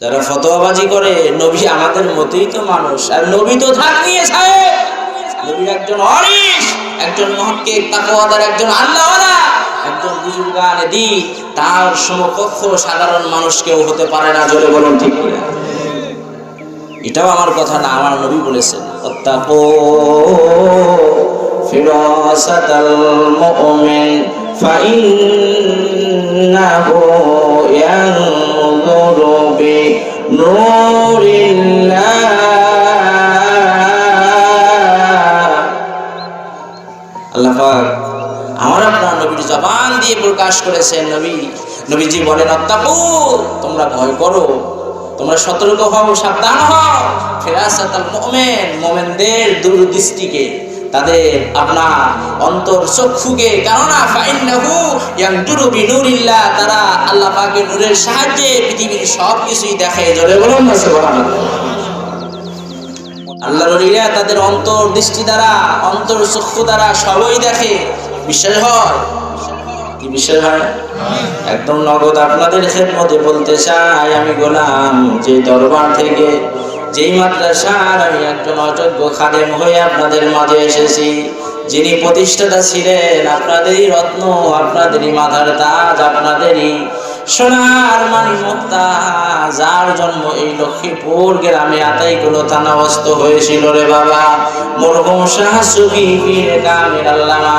যারা ফতোয়াবাজি করে নবী আমাদের মতোই তো মানুষ, আর নবী তো থাকনিয়ে সাহেব, নবী একজন ওয়ারিস, একজন মুহাক্কিক তাকওয়াদার, একজন আল্লাহওয়ালা, একজন বুজুর্গানে দ্বীন। তার সমকক্ষ সাধারণ মানুষ কেউ হতে পারে না। জোরে বলুন ঠিক কিনা? এটাও আমার কথা না, আমার নবী বলেছেন, আত্তাকু ফিরাসাতাল মুমিন ফাইন্নাহু ইয়ানযুরু বিনূরিল্লাহ। আল্লাহ পাক আমার আপনার নবীর জবান দিয়ে প্রকাশ করেছেন। নবীজি বলেন, আত্তাকু, তোমরা ভয় করো, তোমরা সতর্ক হও, সাবধান হও, ফিরাসাতাল মুমিন, মুমিনদের দূরদৃষ্টিকে, তাদের আপনার অন্তর চক্ষুকে। কেননা ফাইন্নাহু ইয়ানজুরু বিনূরিল্লাহ, তারা আল্লাহ পাকের নূরের সাহায্যে পৃথিবীর সব কিছুই দেখে। জোরে বলুন না সুবহানাল্লাহ। আল্লাহর ওলিরা তাদের অন্তর দৃষ্টি দ্বারা, অন্তর চক্ষু দ্বারা সবই দেখে। বিশ্বাস হয়? কি বিশ্বাস হয়? একদম নগদ আপনাদের খেদমতে বলতে চাই, আমি গোলাম যে দরবার থেকে, যেই মাদ্রাসার আমি একজন অযোগ্য খাদেম হয়ে আপনাদের মাঝে এসেছি, যিনি প্রতিষ্ঠাতা ছিলেন, আপনাদেরই রত্ন, আপনাদেরই মাথার তাজ, আপনাদেরই সোনার মানি মুক্তা, যার জন্ম এই লক্ষ্মীপুর গ্রামে আতাইকুলো থানাবস্ত হয়েছিল রে বাবা, মরহুম শাহ সুফি পীর কামিল আল্লামা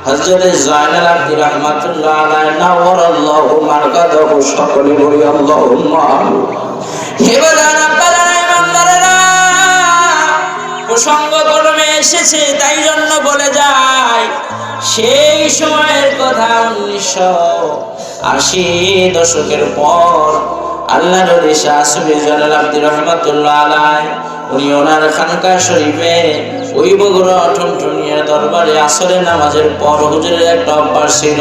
হযরত জয়নুল আবদিন রাহমাতুল্লাহ আলাইহি নাওয়ারাল্লাহু মারকাদাহু। সকলে বলি আল্লাহুম্মা আমিন। হে বাজান, আপনারা ইমানদারেরা, প্রসঙ্গ কর্মে এসেছে, তাই জন্য বলে যায়, সেই সময়ের কথা 1980 দশকের পর আল্লাহর ওলি শাহ সুফি জয়নুল আবদিন রাহমাতুল্লাহ আলাইহি, উনি ওনার খানকা শরীফে ওই বগুড়া ঠনঠনিয়া দরবারে আসরের নামাজের পর হুজুরের একটা অভ্যাস ছিল,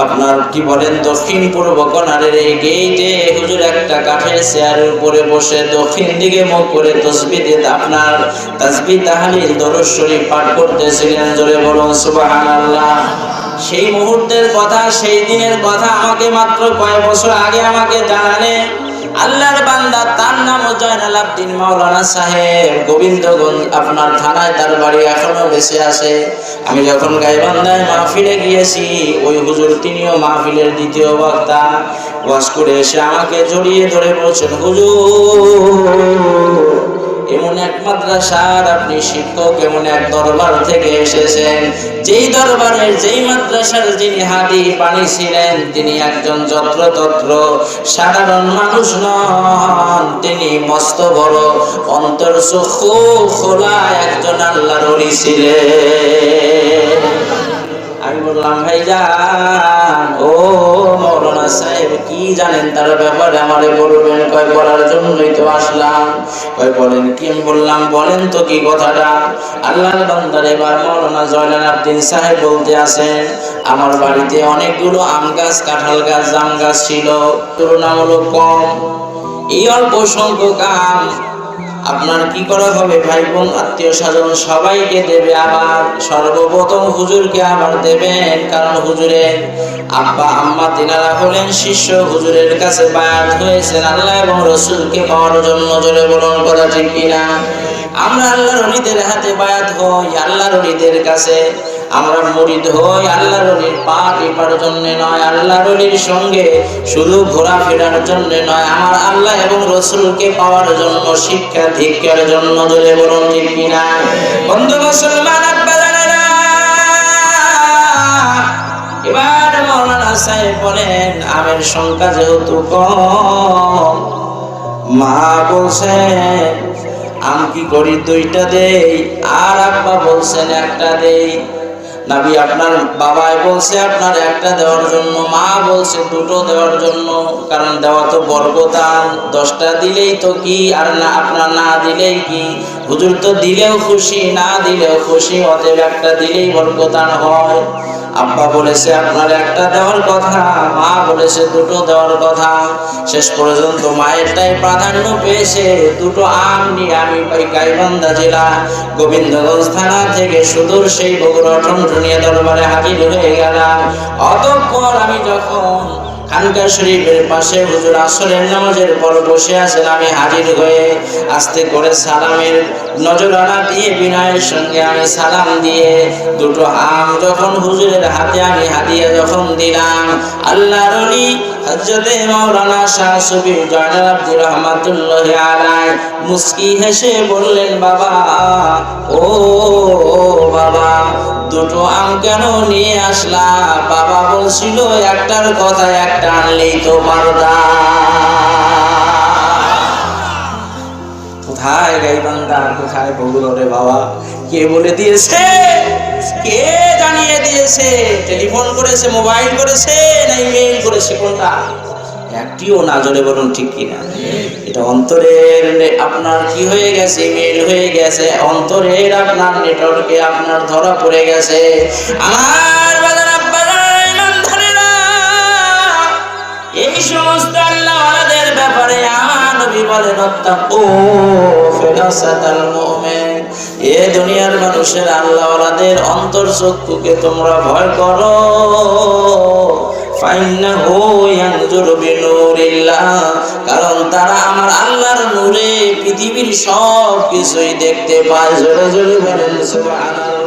আপনার কি বলেন, দক্ষিণ পূর্ব কোণারের এই গেইটে হুজুর একটা কাঠের চেয়ারের উপরে বসে দক্ষিণ দিকে মুখ করে তাসবিহ দিয়ে আপনার তাসবিহ তাহলিল দরুদ শরীফ পাঠ করতেছিলেন। জোরে বলুন সুবহানাল্লাহ। সেই মুহূর্তের কথা, সেই দিনের কথা আমাকে মাত্র কয়েক বছর আগে আমাকে জানালেন আল্লাহর বান্দা, তার নাম জয়নুল আবদিন মাওলানা সাহেব, গোবিন্দগঞ্জ আপনার থানায় তার বাড়ি, এখনো বেঁচে আছে। আমি যখন গাইবান্ধায় মাহফিলে গিয়েছি, ওই হুজুর তিনিও মাহফিলের দ্বিতীয় বক্তা, ওয়াজ করে এসে আমাকে জড়িয়ে ধরে বলছেন, হুজুর এমন এক মাদ্রাসার আপনি শিক্ষক, এমন এক দরবার থেকে এসেছেন, যেই দরবারের, যেই মাদ্রাসার যিনি হাদি পানি ছিলেন, তিনি একজন যত্রতত্র সাধারণ মানুষ নন, তিনি মস্ত বড় অন্তর চক্ষু খোলা একজন আল্লাহর ওলি ছিলেন। আমি বললাম, ভাইজান, ও মাওলানা সাহেব, কি জানেন তার ব্যাপারে আমারে বলবেন? কয় বলার জন্যই তো আসলাম। কয় বলেন কি? আমি বললাম, বলেন তো কি কথাটা। আল্লাহর বান্দার এবার মাওলানা জয়নুল আবদিন সাহেব বলতে আছেন, আমার বাড়িতে অনেকগুলো আম গাছ, কাঁঠাল গাছ, জাম গাছ ছিল, তুলনামূলক কম। এই অল্প সংখ্যক আম আপনার কি করা হবে? ভাই বোন আত্মীয় স্বজন সবাইকে দেবে, আবার সর্বপ্রথম হুজুরকে আবার দেবেন, কারণ হুজুরের আব্বা আম্মা তিনারা হলেন শিষ্য, হুজুরের কাছে বায়াত হয়েছেন আল্লাহ এবং রসুলকে পাওয়ার জন্য। জোরে বলুন কথা ঠিক কিনা? আমরা আল্লাহর ওলিদের হাতে বায়াত হই, আল্লাহর ওলিদের কাছে আমরা মুরিদ হই, আল্লাহর ওলির পা টিপার জন্য নয়, আল্লাহর ওলির সঙ্গে শুধু ঘোরাফেরার জন্য নয়, আমার আল্লাহ এবং রসুলকে পাওয়ার জন্য, শিক্ষা দীক্ষার জন্য। জোরে বলুন ঠিক কিনা? বন্ধু মুসলমান আব্বাজানেরা, এবার মাওলানা সাহেব বলেন, আমের সংখ্যা যেহেতু কম, মা বলছেন আম কি করি, দুইটা দেই, আর আব্বা বলছেন একটা দেই। নবী আপনার বাবাই বলছে আপনার একটা দেওয়ার জন্য, মা বলছে দুটো দেওয়ার জন্য, কারণ দেওয়া তো বরকতান, 10টা দিলেই তো কি, আর না আপনার না দিলেই কি, হুজুর তো দিলেও খুশি, না দিলেও খুশি, অতএব একটা দিলেই বরকতান হয়। আব্বা বলেছে আপনার একটা দেওয়ার কথা, মা বলেছে দুটো দেওয়ার কথা। শেষ পর্যন্ত মায়েরটাই প্রাধান্য পেয়েছে। দুটো আম নিয়ে আমি গাইবান্ধা জেলা গোবিন্দগঞ্জ থানা থেকে সুদূর সেই বগুড়া ঠনঠনিয়া দরবারে হাজির হয়ে গেলাম। অতঃপর আমি যখন খানকা শরীফের পাশে হুজুর আসরের নামাজের পর বসে আছেন। আমি হাজির হয়ে আস্তে করে সালামের নজরানা দিয়ে বিনয়ের সঙ্গে আমি সালাম দিয়ে দুটো আম যখন হুজুরের হাতে আমি হাদিয়া যখন দিলাম, আল্লাহর ওলি হযরতে মাওলানা শাহ সুফি জয়নুল আবদিন রহমাতুল্লাহি আলাইহি মুস্কি হেসে বললেন, বাবা ও বাবা, দুটো আম কেন নিয়ে আসলা? বাবা বলছিল একটার কথা একটা আনলেই তো পারতা। কোথায় গাইবান্ধা, কোথায় বগুড়া রে বাবা? কে বলে দিয়েছে? কে জানিয়ে দিয়েছে? টেলিফোন করেছে, মোবাইল করেছে, না ইমেইল করেছে? কোনটা? একটিও না। জোরে বলুন ঠিক কিনা? এটা অন্তরের আপনার কি হয়ে গেছে? ইমেইল হয়ে গেছে। অন্তরের আপনার নেটওয়ার্কে আপনার ধরা পড়ে গেছে। আমার বাজার আব্বারা ইমানদারেরা, এই সমস্ত আল্লাহওয়ালাদের ব্যাপারে আমার নবী বলেন, আত্তাকু ফিরাসাতাল মুমিন। এ দুনিয়ার মানুষের আল্লাহওয়ালাদের অন্তর চক্ষুকে তোমরা ভয় করো। ফাইন্নাহু ইয়ানজুরু বিনূরিল্লাহ, কারণ তারা আমার আল্লাহর নূরে পৃথিবীর সব কিছুই দেখতে পায়। জোরে জোরে বলেন সুবহানাল্লাহ।